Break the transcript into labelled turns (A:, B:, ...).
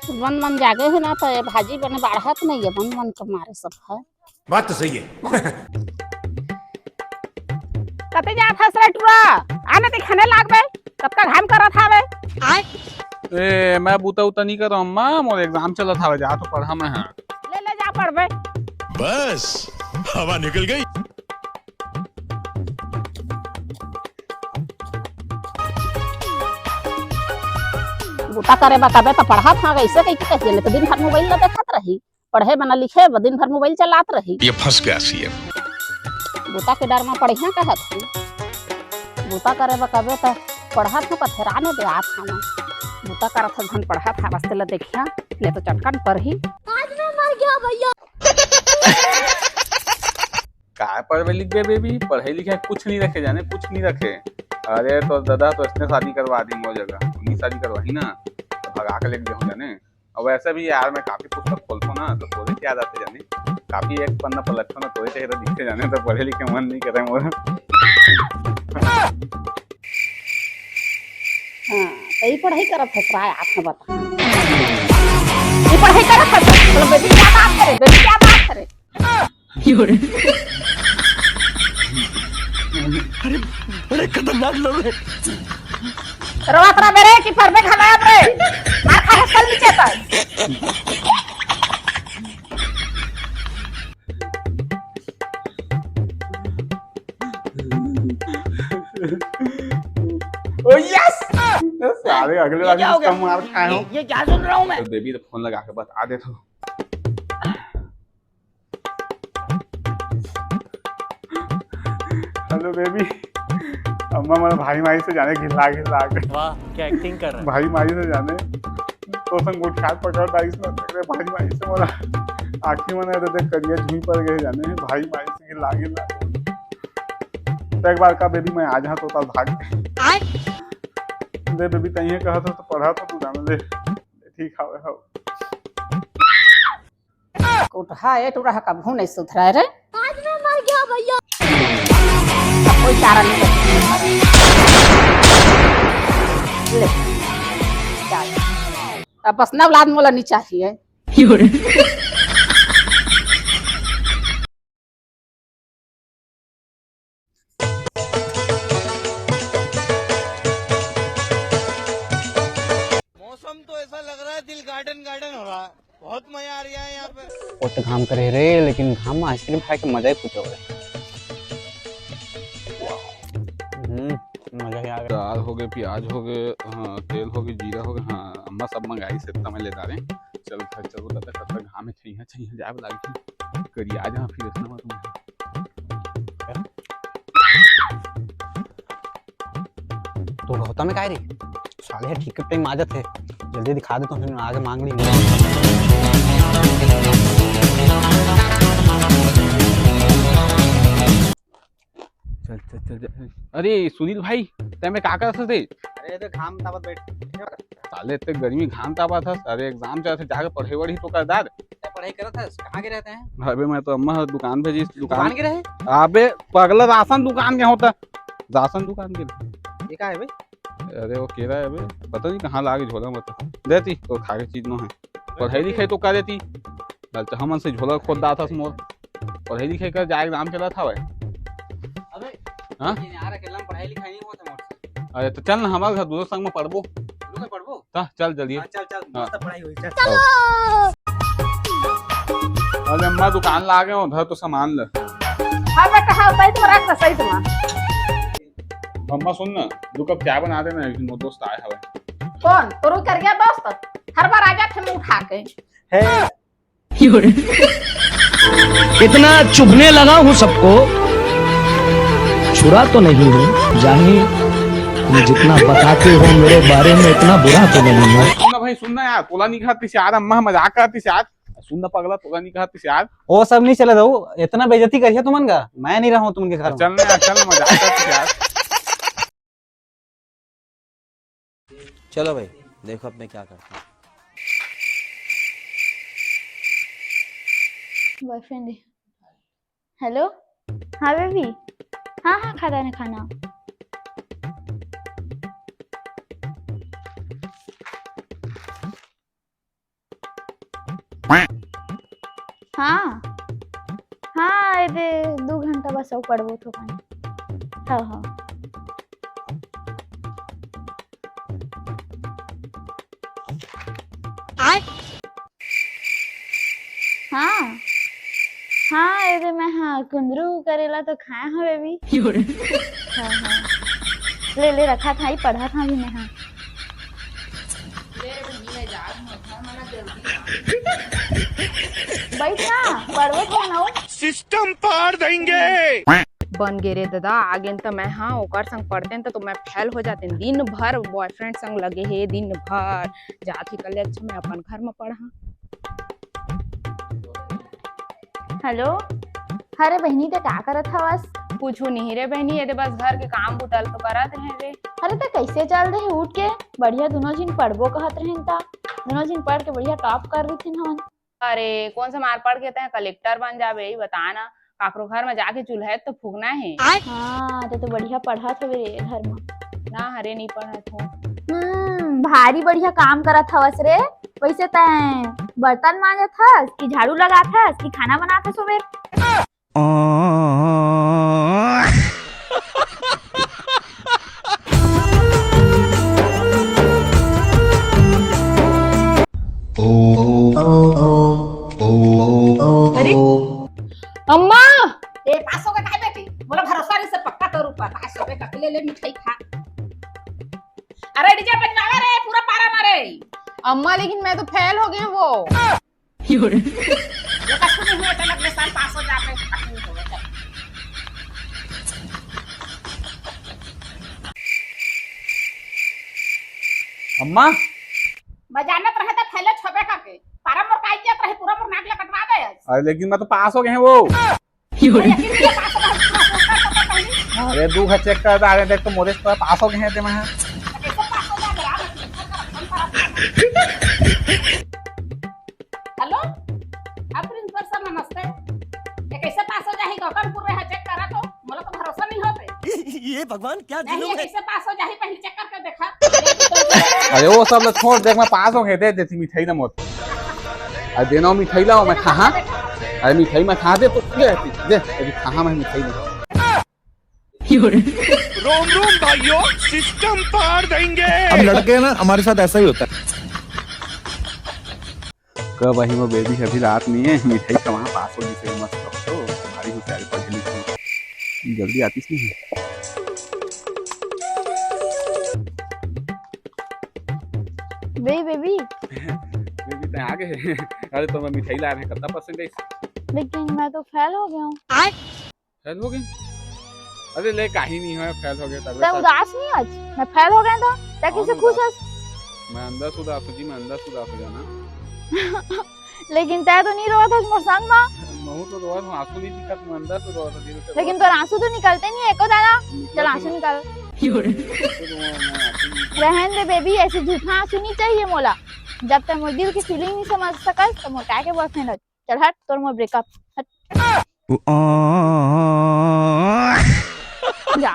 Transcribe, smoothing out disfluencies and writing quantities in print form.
A: मन मन जागे है ना तो ये भाजी बने बाढ़त नहीं है, मन मन के मारे सब है।
B: बात तो सही है।
A: कते जात हस रे टुरा आने ते खाने लागबे कब का घाम करत हावे।
C: ए मैं बूता उता नहीं कर रहा अम्मा, मोर एग्जाम चला था जा तो पढ़ा मैं है।
A: ले ले जा पढ़बे।
B: बस हवा निकल गई।
A: बूता करे बताबे तो पढ़ा था वैसे कई के कहिए, तो दिन भर मोबाइल ला देखत रही, पढ़े बना लिखे दिन भर मोबाइल चलात रही।
B: ये फंस गया सीएम।
A: बूता के डर में पढ़िया कहत हूँ, बूता करे बताबे तो पढ़ा था पथराने दे आप खाना बूता करत धन पढ़ा था वास्ते ला देखिया ले तो चटकन पर ही आज मैं मर गया भैया।
C: काय पढ़े लिख गए बेबी, पढ़े लिखे कुछ नहीं रखे जाने, कुछ नहीं रखे। अरे तो दादा तो इसने शादी करवा दी वो जगह, उन्हीं शादी करवाई ना तो भगा के लेके जाऊँ जाने। और वैसे भी यार मैं काफी पुस्तक खोलता ना तो थोड़े क्या आते जाने, काफी एक पन्ना पलटता ना थोड़े चेहरा दिखते जाने, तो पढ़े लिखे मन नहीं कर रहे मोर।
A: हाँ तो पढ़ाई करत है प्राय आपने बता ये पढ़ाई करत है तो बेटी क्या बात करे, बेटी क्या बात करे।
B: अरे बड़े खतरनाक लोग हैं।
A: रवा तरा मेरे की पर में खाना रे मार खा है कल नीचे तक।
C: ओ यस सारे अगले वाले कम मार खाए हो।
A: ये क्या सुन रहा हूँ मैं।
C: तो बेबी तो फोन लगा के बता दे तो। हेलो बेबी, अम्मा मेरा भाई माई से जाने घिला घिला के।
D: वाह क्या एक्टिंग कर रहा है।
C: भाई माई से जाने तो संग उठा पकड़ डाइस में भाई माई से मोरा आखिर मने देख करिए झुई पर गए जाने भाई माई से घिला घिला। तो एक बार का बेबी मैं आज हाँ तो तब भाग दे बेबी तइए कहा तो पढ़ा तो तू जाने दे ठीक है हो।
A: उठा ए टुरा का भून नहीं सुधरा रे आज मैं मर गया भैया। कोई चारा नहीं ले अब बस ना औलाद मोला नहीं चाहिए।
D: मौसम तो ऐसा लग रहा है दिल गार्डन गार्डन हो रहा है, बहुत मजा आ रहा है यहाँ पे।
E: वो तो घाम करे रे, लेकिन घाम में आइसक्रीम खाए के मजा ही कुछ हो रहा है। मजा ही आ गया।
C: दाल हो गए, प्याज हो गए, हाँ तेल हो गए, जीरा हो गया। हाँ अम्मा सब मंगाई से इतना मैं ले जा रहे हैं। चल घर चलो दादा कब तक घाम में चाहिए चाहिए जाए लगी करिए आज हाँ फिर इसना तुम।
E: तो गौतम में काय रे साले ठीक टाइम आ जाते, जल्दी दिखा दे तो हम आगे मांग ली।
C: चल चल चल। अरे सुनील भाई तय में क्या कर थे।
E: अरे तो घाम तावत बैठ
C: साले इतने गर्मी घाम ताबा था, अरे एग्जाम चल जाके पढ़े वढ़ी तो कर दाद।
E: पढ़ाई करत है कहाँ के रहते हैं।
C: अबे मैं तो अम्मा दुकान भेजी
E: दुकान के रहे।
C: अबे पगला राशन दुकान के होता, राशन दुकान के।
E: ये का है भाई।
C: अरे वो कह रहा है अबे पता नहीं कहाँ लागे झोला बता देती तो खा के चीज न है। पढ़ाई लिखाई तो कर देती हम से झोला खोद रहा था मोर, पढ़ाई लिखाई कर जाए एग्जाम चला था भाई।
E: अबे
C: हाँ
E: यार अकेला पढ़ाई लिखाई नहीं होता मोर।
C: अरे तो चल ना हमारे घर दूसरे संग में पढ़बो।
E: पढ़बो
C: चल जल्दी।
E: चल चल मस्त पढ़ाई हुई चल।
C: अरे अम्मा दुकान ला गए उधर तो सामान ले।
A: हाँ बेटा हाँ सही तो रख सही तो।
C: अम्मा सुन ना दो कप चाय बना देना, मोर दोस्त आए हवे।
A: कौन तोरू कर गया दोस्त, हर बार आ जाते मैं उठा के।
F: इतना चुभने लगा हूँ सबको, छुरा तो नहीं हूँ जानी, तुम जितना बताते हो मेरे बारे में इतना बुरा तो नहीं है।
C: सुनना भाई सुनना यार, तोला नहीं खाती यार, अम्मा मजाक करती यार। सुनना पगला तोला नहीं खाती यार।
E: वो सब नहीं चले दो, इतना बेइज्जती करिए तुमन का, मैं नहीं रहा हूँ तुमके घर।
C: चलना यार चल मजाक करती यार।
D: चलो भाई देखो अब मैं क्या करता हूँ।
G: बॉयफ्रेंड है। हेलो हाँ बेबी, हाँ हाँ खाता नहीं खाना। हाँ हाँ ये 2 घंटा बस आऊ पढ़बो तो पानी हाँ हाँ हाँ हाँ ये मैं हाँ कुंदरू करेला तो खाया हाँ बेबी हाँ हाँ ले रखा था ही पढ़ा था भी मैं हाँ बैठ ना पढ़वे तो ना
B: सिस्टम पार देंगे।
A: बन गे रे दादा आगे तो मैं हाँ ओकर संग पढ़ते तो मैं फेल हो जाते दिन भर बॉयफ्रेंड संग लगे हे दिन भर जाती कल अच्छा मैं अपन घर में पढ़ा।
G: हेलो अरे बहनी तो क्या करत हवस
A: कुछ नहीं रे बहनी ये बस घर के काम बुतल तो करत रहे रे।
G: अरे तो कैसे चल रहे उठ के बढ़िया दोनों जिन पढ़बो कहत रहन ता दोनों जिन पढ़ के बढ़िया टॉप कर रही थी हम।
A: अरे कौन सा मार पढ़ के तय कलेक्टर बन जाबे यही बता ना काकरो घर में जाके चूल्हे तो फूकना है।
G: हाँ तो बढ़िया पढ़ा था रे घर में
A: ना हरे नहीं पढ़त हो।
G: भारी बढ़िया काम करत हवस रे वैसे तय बर्तन मांजत हस कि झाड़ू लगात हस कि खाना बनात हस सुबह
A: अरे अम्मा ए पासो का काय बेटी बोला भरोसा नहीं से पक्का तो रूपा 500 रुपए का ले मिठाई खा। अरे डीजे बजवावा रे पूरा पारा मारे। अम्मा लेकिन मैं तो फेल हो गई वो ये कछु नहीं हुआ चल अगले साल पास हो जाते कछु नहीं होगा चल।
C: अम्मा
A: बजानत रहे तो फेल छबे का के पारा मोर काई जात रहे पूरा मोर नाक ले कटवा दे।
C: अरे लेकिन मैं तो पास हो गए हैं वो। अरे 2 घंटे चेक कर आ रहे देख तो मोरे तो पास हो गए हैं ते मैं
A: हेलो आप प्रिंसिपल सर नमस्ते ये कैसे पास हो जाही गगनपुर में चेक करा तो मोला तो भरोसा नहीं होते।
B: ये भगवान क्या
A: नहीं ये कैसे पास हो जाही पहले चेक करके देखा।
C: अरे वो सब लोग छोड़ देख मैं पास हो गए दे देती मिठाई ना मोत अरे देना मिठाई लाओ मैं खा अरे मिठाई मैं खा दे तो दे अभी कहाँ मैं मिठाई नहीं
B: रोम रोम भाइयों सिस्टम पार देंगे। हम लड़के ना हमारे साथ ऐसा ही होता है।
C: कब वही वो बेबी अभी रात नहीं है मिठाई का वहाँ पास हो जिसे मस्त रखो तुम्हारी होशियारी पढ़ लिखो जल्दी आती नहीं है।
G: बेबी
C: बेबी तो आ गए। अरे तो मैं मिठाई ला रहे हैं कितना परसेंटेज
G: लेकिन मैं तो फेल हो गया हूँ।
C: फेल हो गए। अरे ले काहे नहीं है फेल हो गए
G: तो उदास नहीं आज मैं फेल हो गया था क्या किसे खुश है
C: मैं अंदर से उदास हो जी मैं अंदर से उदास हो जाना।
G: लेकिन तय तो नहीं रोया था मोर संग में
C: महू तो रोज आंसू नहीं दिखा तुम अंदर से रोज दिल से
G: लेकिन तो आंसू तो निकलते नहीं एको दाना चल आंसू निकाल रहन दे बेबी ऐसे झूठा आंसू नहीं चाहिए मोला जब तक मोर दिल की फीलिंग नहीं समझ सकस तो मोर काय के बॉयफ्रेंड है चल हट तोर मोर ब्रेकअप हट जा